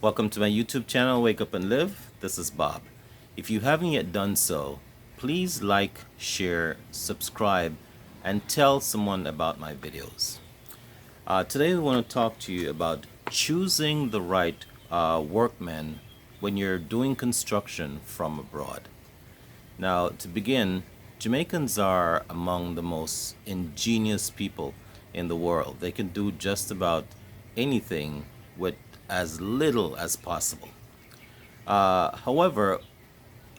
Welcome to my YouTube channel, Wake Up and Live. This is Bob. If you haven't yet done so, please like, share, subscribe, and tell someone about my videos. Today we want to talk to you about choosing the right workmen when you're doing construction from abroad. Now, to begin, Jamaicans are among the most ingenious people in the world. They can do just about anything with as little as possible. However,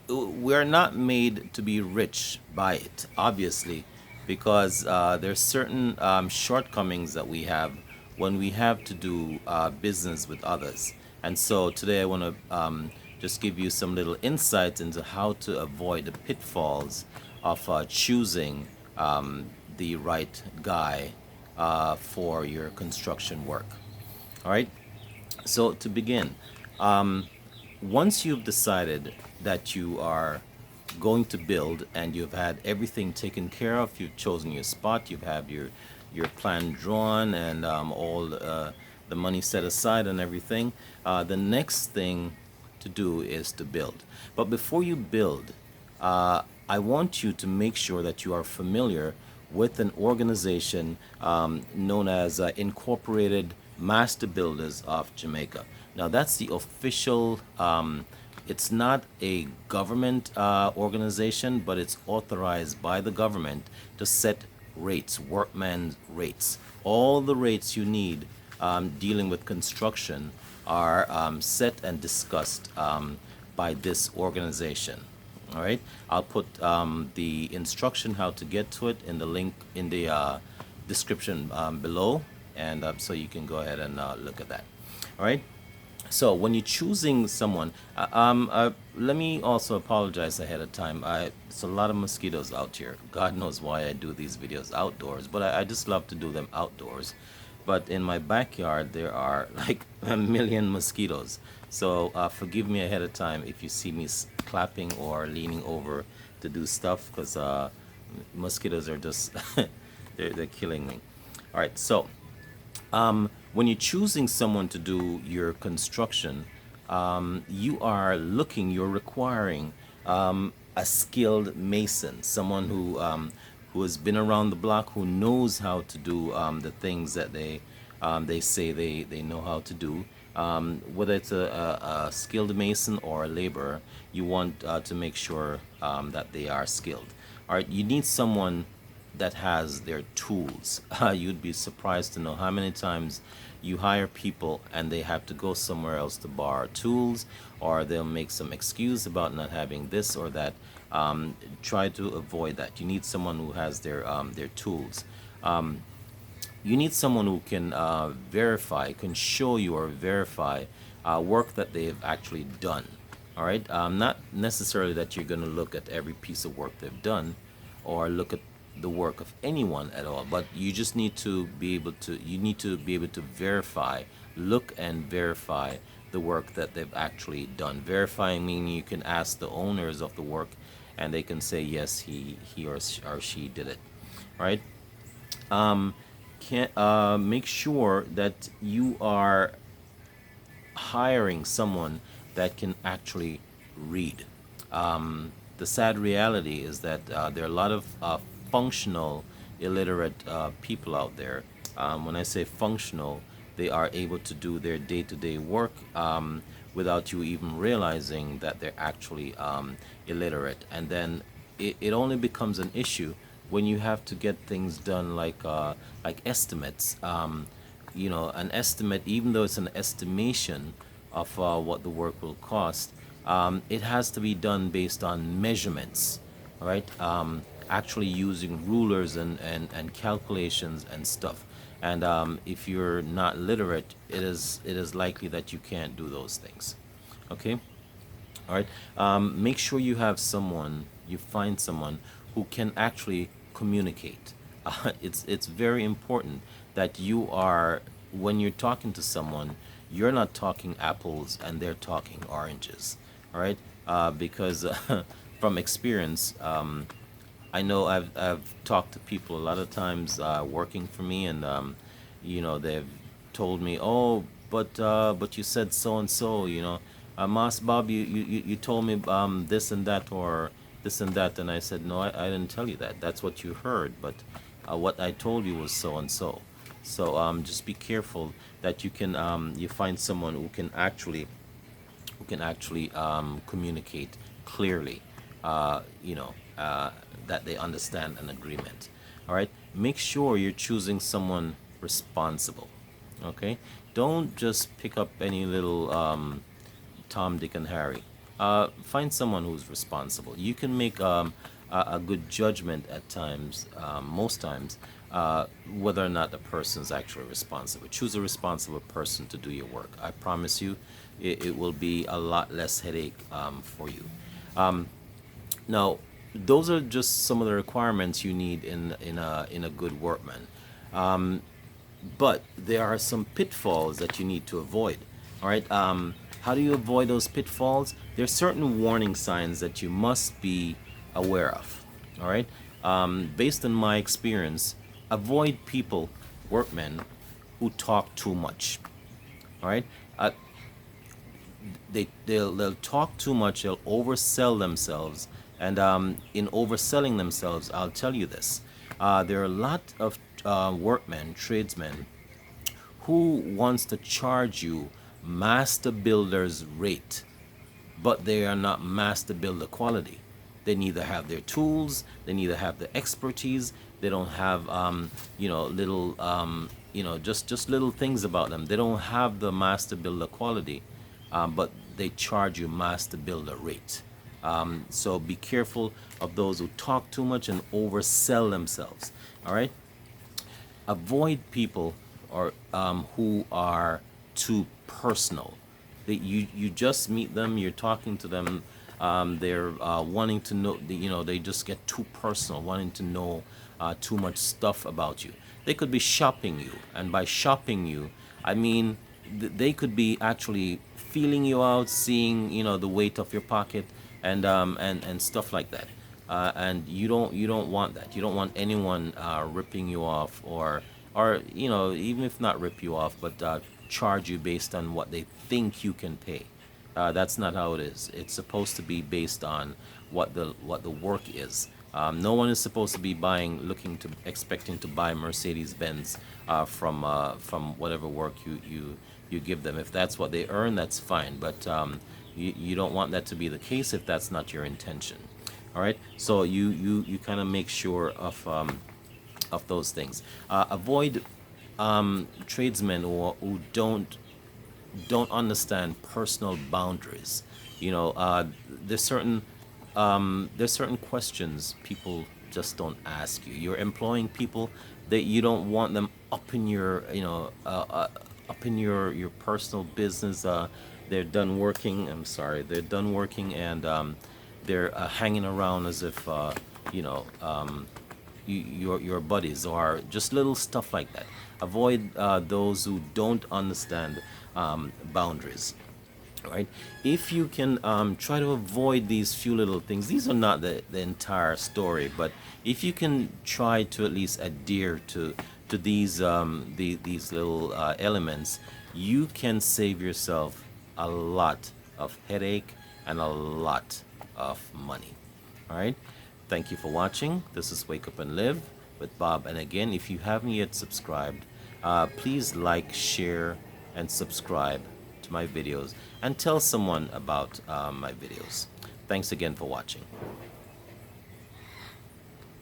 we're not made to be rich by it, obviously, because there's certain shortcomings that we have when we have to do business with others. And so today I want to just give you some little insights into how to avoid the pitfalls of choosing the right guy for your construction work. All right. So to begin, once you've decided that you are going to build and you've had everything taken care of, you've chosen your spot, you've had your plan drawn and all the money set aside and everything, the next thing to do is to build. But before you build, I want you to make sure that you are familiar with an organization known as Incorporated Master Builders of Jamaica. Now, that's the official, it's not a government organization, but it's authorized by the government to set rates, workman rates. All the rates you need dealing with construction are set and discussed by this organization. All right, I'll put the instruction how to get to it in the link in the description below, and so you can go ahead and look at that. All right. So when you're choosing someone, let me also apologize ahead of time. It's a lot of mosquitoes out here. God knows why I do these videos outdoors, but I just love to do them outdoors. But in my backyard, there are like a million mosquitoes. So forgive me ahead of time if you see me clapping or leaning over to do stuff, because mosquitoes are just, they're killing me. All right, so when you're choosing someone to do your construction, you're requiring a skilled mason, someone who has been around the block, who knows how to do the things that they say they know how to do. Whether it's a skilled mason or a laborer, you want to make sure that they are skilled. All right, you need someone that has their tools. You'd be surprised to know how many times you hire people and they have to go somewhere else to borrow tools, or they'll make some excuse about not having this or that. Try to avoid that. You need someone who has their tools. You need someone who can verify, can show you or verify work that they've actually done. All right, not necessarily that you're going to look at every piece of work they've done or look at the work of anyone at all, but you just need to be able to verify, look and verify the work that they've actually done. Verifying meaning you can ask the owners of the work and they can say yes, he or she did it. All right. Can make sure that you are hiring someone that can actually read. The sad reality is that there are a lot of functional illiterate people out there. When I say functional, they are able to do their day-to-day work without you even realizing that they're actually illiterate. And then it only becomes an issue when you have to get things done like estimates. An estimate, even though it's an estimation of what the work will cost, it has to be done based on measurements, all right? Actually using rulers and calculations and stuff. And if you're not literate, it is likely that you can't do those things. Okay? All right. Make sure you find someone who can actually communicate. It's very important that when you're talking to someone, you're not talking apples and they're talking oranges. All right? Because from experience, I know I've talked to people a lot of times working for me, and they've told me, "Oh, but you said so and so, Mas Bob, you told me this and that, or this and that, and I said no, I didn't tell you that. That's what you heard, but what I told you was so and so. So just be careful that you find someone who can actually communicate clearly, uh, you know, that they understand an agreement. All right. Make sure you're choosing someone responsible. Okay. Don't just pick up any little Tom, Dick, and Harry. Find someone who's responsible. You can make a good judgment at times, most times, whether or not the person's actually responsible. Choose a responsible person to do your work. I promise you, it will be a lot less headache for you. Now, those are just some of the requirements you need in a good workman. But there are some pitfalls that you need to avoid. All right. How do you avoid those pitfalls? There are certain warning signs that you must be aware of. All right. Based on my experience, avoid people, workmen, who talk too much. All right. They'll talk too much. They'll oversell themselves, and in overselling themselves, I'll tell you this: there are a lot of workmen, tradesmen, who wants to charge you master builder's rate, but they are not master builder quality. They neither have their tools, they neither have the expertise, they don't have little just little things about them. They don't have the master builder quality, but they charge you master builder rate. So be careful of those who talk too much and oversell themselves. All right. Avoid people or who are too personal. You just meet them, you're talking to them, they're wanting to know. They just get too personal, wanting to know too much stuff about you. They could be shopping you, and by shopping you, I mean they could be actually feeling you out, seeing the weight of your pocket, and stuff like that. And you don't want that. You don't want anyone ripping you off, or even if not rip you off, but charge you based on what they think you can pay. That's not how it is. It's supposed to be based on what the work is. No one is supposed to be expecting to buy Mercedes Benz from whatever work you give them. If that's what they earn, that's fine. But you don't want that to be the case if that's not your intention. All right. So you kind of make sure of those things. Avoid tradesmen who don't understand personal boundaries. There's certain questions people just don't ask you. You're employing people that you don't want them up in your personal business. They're done working. I'm sorry, they're done working, and they're hanging around as if your buddies, or just little stuff like that. Avoid those who don't understand boundaries. Right? If you can try to avoid these few little things, these are not the entire story, but if you can try to at least adhere to these little elements, you can save yourself a lot of headache and a lot of money. All right. Thank you for watching. This is Wake Up and Live with Bob. And again, if you haven't yet subscribed, please like, share, and subscribe to my videos, and tell someone about my videos. Thanks again for watching.